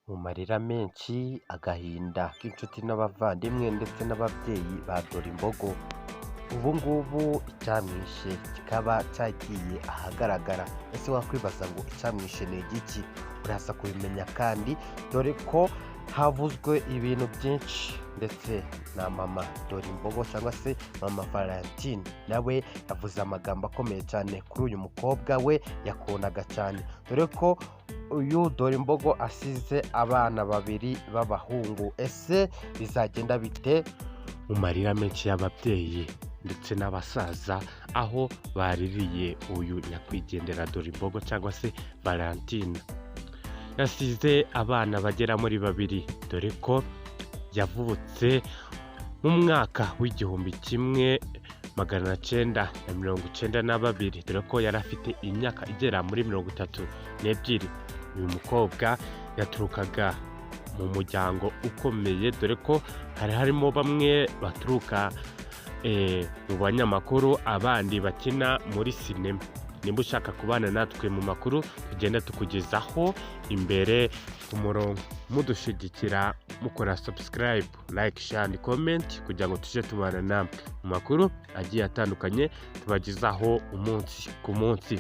mu marira menshi, agahinda k'inshuti n'abavandimwe ndetse n'ababyeyi ba Dorimbogo. Ubu ngubu icyamwishe kikaba cyagiye ahagaragara. Ese wakwibaza ngo icyamwishe ni igiki? Uraza kubimenya kandi dore ko havuzwe ibintu byinshi, ndetse na mama Dorimbogo cyangwa se mama Valentine nawe yavuze amagambo akomeye cyane kuri uyu mukobwa we yakundaga cyane, dore ko uyu Dorimbogo asize abana babiri b'abahungu. Ese bizagenda bite? Mu marira menshi y'ababyeyi ndetse n'abasaza, aho baririye uyu nyakwigendera Dorimbogo cyangwa se Valentine. Yasize abana bagera muri babiri, dore ko yavutse mu mwaka w'1992, dore ko yari afite imyaka igera muri 32. Uyu mukobwa yaturukaga mu muryango ukomeye, dore ko hari harimo bamwe baturuka mu banyamakuru, abandi bakina muri sinema. Nimba ushaka kubana natwe mu makuru tugenda tukugezaho imbere ku murongo, mudushigikira mukora subscribe, like, share and comment kugira ngo tuje tubana namwe mu makuru agiye atandukanye tubagezaho umunsi ku munsi.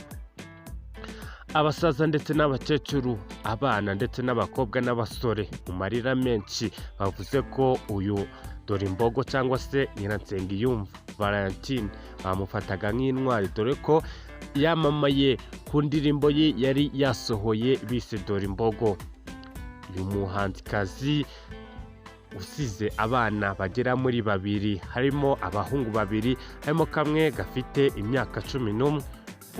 Abasaza ndetse n'abacecuru, abana ndetse n'abakobwa n'abasore, mu marira menshi bavuze ko uyu Dorimbogo cyangwa se Nyiransengiyumva Valentine bamufataga nk'intwari, dore ko yamamaye ku ndirimbo ye yari yasohoye bise Dorimbogo. Uyu muhanzikazi usize abana bagera muri babiri, harimo abahungu babiri, harimo kamwe gafite imyaka 11.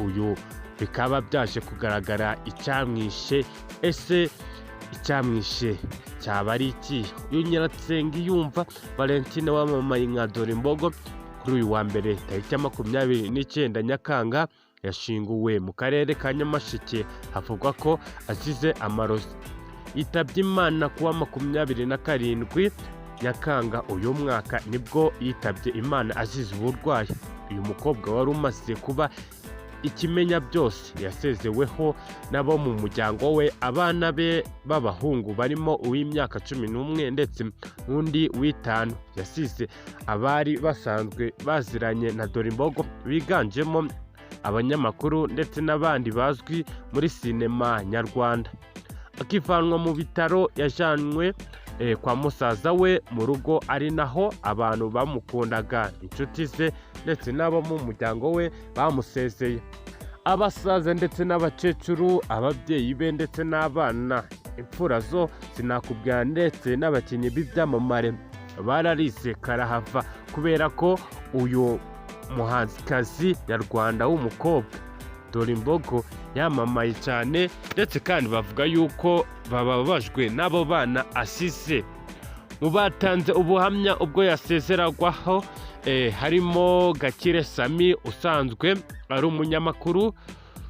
Uyu bikaba byaje kugaragara icyamwishe. Ese icyamwishe cyaba ari iki? Uyu Nyiransengiyumva Valentine wamamaye nka Dorimbogo kuri uyu wa mbere tariki 29 Nyakanga yashinguwe mu karere ka Nyamasheke. Havugwa ko azize amarozi. Yitabye Imana kuwa 27 Nyakanga uyu mwaka, nibwo yitabye Imana azize uburwayi. Uyu mukobwa wari umaze kuba ikimenya byose yasezeweho nabo mu muryango we. Abana be b'abahungu barimo uw'imyaka 11 ndetse n'undi w'5. Yasize abari basanzwe baziranye na Dorimbogo, biganjemo abanyamakuru ndetse n'abandi bazwi muri sinema nyarwanda. Akivanwa mu bitaro yajyanwe kwa musaza we mu rugo, ari naho abantu bamukundaga, inshuti ze ndetse n'abo mu muryango we bamusezeye. Abasaza ndetse n'abacecuru, ababyeyi be ndetse n'abana, imfura zo sinakubwira, ndetse n'abakinnyi b'ibyamamare bararize karahava, kubera ko uyu muhanzikazi nyarwanda w'umukobwa Dorimbogo yamamaye cyane, ndetse kandi bavuga yuko bababajwe n'abo bana asize. Mu batanze ubuhamya ubwo yasezeragwaho harimo Gakire Sami, usanzwe ari umunyamakuru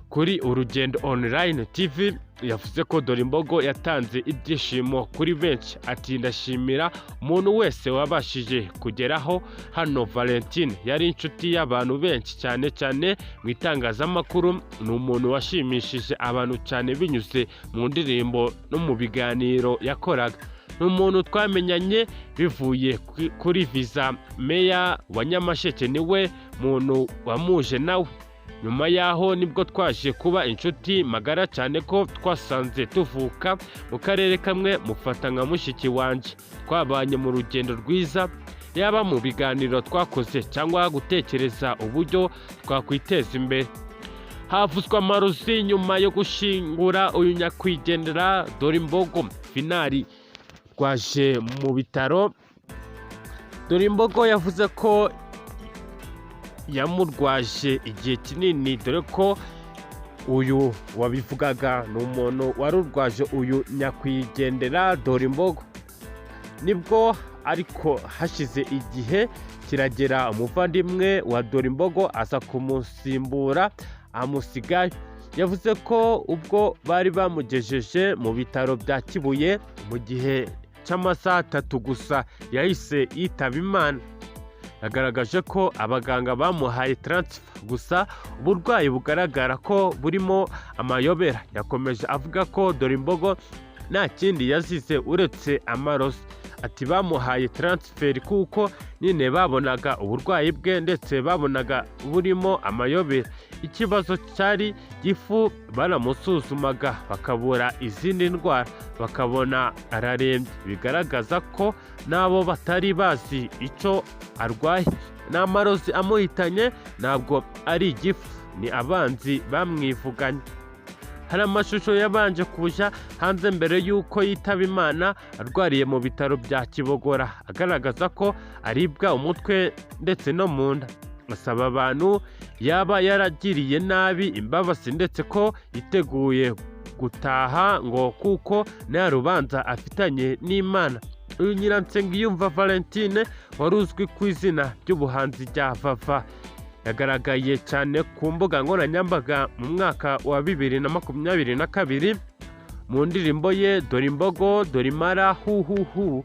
kuri Urugendo Online TV. Yavuze ko Dorimbogo yatanze ibyishimo kuri benshi, ati ndashimira umuntu wese wabashije kugeraho hano. Valentine yari inshuti y'abantu benshi, cyane cyane mu itangazamakuru. Ni umuntu washimishije abantu cyane binyuze mu ndirimbo no mu biganiro yakoraga. Ni umuntu twamenyanye bivuye kuri Visa. Meya wa Nyamasheke niwe muntu wamuje nawe. Nyuma yaho nibwo twaje kuba inshuti magara, cyane ko twasanze tuvuka mu karere kamwe, mufata nka mushiki wanje. Twabanye mu rugendo rwiza, yaba mu biganiro twakoze cyangwa gutekereza uburyo twakwiteza imbere. Havuzwe amarozi nyuma yo gushingura uyu nyakwigendera Dorimbogo. Finali twaje mu bitaro. Dorimbogo yavuze ko yamurwaje igihe kinini, dore ko uyu wabivugaga ni umuntu wari urwaje uyu nyakwigendera Dorimbogo. Nibwo ariko hashize igihe kiragera, umuvandimwe wa Dorimbogo aza kumusimbura amusigayo. Yavuze ko ubwo bari bamugejeje mu bitaro bya Kibuye, mu gihe cy'amasaha 3 gusa yahise yitaba Imana. Yagaragaje ko abaganga bamuhaye transfer, gusa uburwayi bugaragara ko burimo amayobera. Yakomeje avuga ko Dorimbogo nta kindi yazize uretse amarozi. Ati bamuhaye transfer kuko nyine babonaga uburwayi bwe ndetse babonaga burimo amayobera. Ikibazo cyari gifu, baramusuzumaga bakabura izindi ndwara, bakabona ararembye, bigaragaza ko nabo batari bazi icyo arwaye. N'amarozi amuhitanye ntabwo ari igifu, ni abanzi bamwivuganye. Hari amashusho yabanje kuja hanze mbere y'uko yitaba Imana arwariye mu bitaro bya Kibogora, agaragaza ko aribwa umutwe ndetse no mu nda. Asaba abantu yaba yaragiriye nabi imbabazi ndetse ko yiteguye gutaha ngo kuko nta rubanza afitanye n'Imana. Uyu Nyiransengiyumva Valentine wari uzwi ku izina ry'ubuhanzi rya Vava yagaragaye cyane ku mbuga nkoranyambaga mu mwaka wa 2022 mu ndirimbo ye Dorimbogo Dorimara Huhuhu.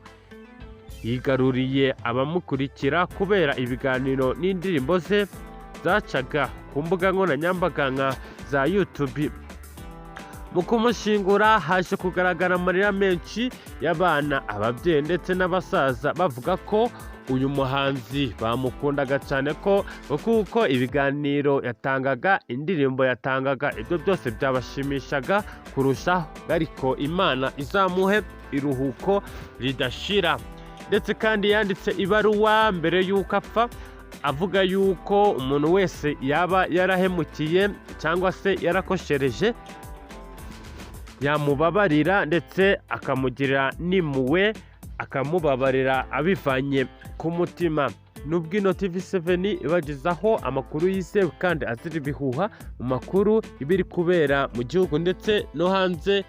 Yigaruriye abamukurikira kubera ibiganiro n'indirimbo ze zacaga ku mbuga nkoranyambaga nka za YouTube. Mu kumushingura haje kugaragara amarira menshi y'abana, ababyeyi ndetse n'abasaza bavuga ko uyu muhanzi bamukundaga cyane ko kuko ibiganiro yatangaga, indirimbo yatangaga, ibyo byose byabashimishaga kurushaho, ariko Imana izamuhe iruhuko ridashira. Ndetse kandi yanditse ibaruwa mbere y'uko apfa avuga yuko umuntu wese yaba yarahemukiye cyangwa se yarakoshereje yamubabarira ndetse akamugirira n'impuhwe, akamubabarira abivanye ku mutima. Nubwo ino TV7 ibagezaho amakuru yizewe kandi azira ibihuha mu makuru ibiri kubera mu gihugu ndetse no hanze